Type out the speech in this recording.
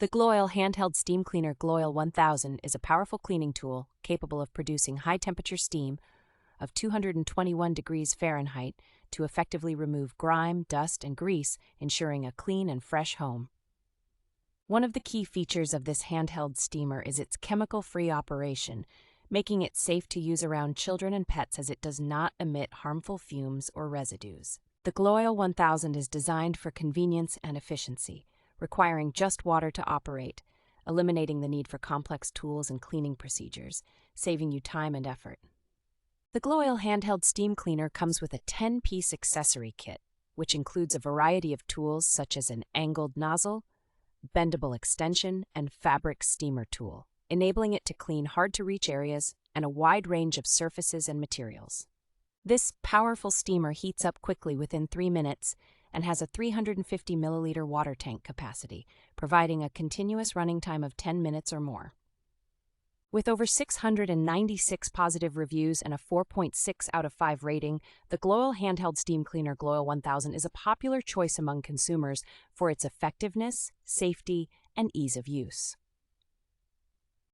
The GLOIL Handheld Steam Cleaner GLOIL-1000 is a powerful cleaning tool capable of producing high-temperature steam of 221 degrees Fahrenheit to effectively remove grime, dust, and grease, ensuring a clean and fresh home. One of the key features of this handheld steamer is its chemical-free operation, making it safe to use around children and pets as it does not emit harmful fumes or residues. The GLOIL-1000 is designed for convenience and efficiency, requiring just water to operate, eliminating the need for complex tools and cleaning procedures, saving you time and effort. The GLOIL Handheld Steam Cleaner comes with a 10-piece accessory kit, which includes a variety of tools such as an angled nozzle, bendable extension, and fabric steamer tool, enabling it to clean hard-to-reach areas and a wide range of surfaces and materials. This powerful steamer heats up quickly within 3 minutes and has a 350 milliliter water tank capacity, providing a continuous running time of 10 minutes or more. With over 696 positive reviews and a 4.6 out of 5 rating, the GLOIL Handheld Steam Cleaner GLOIL-1000 is a popular choice among consumers for its effectiveness, safety, and ease of use.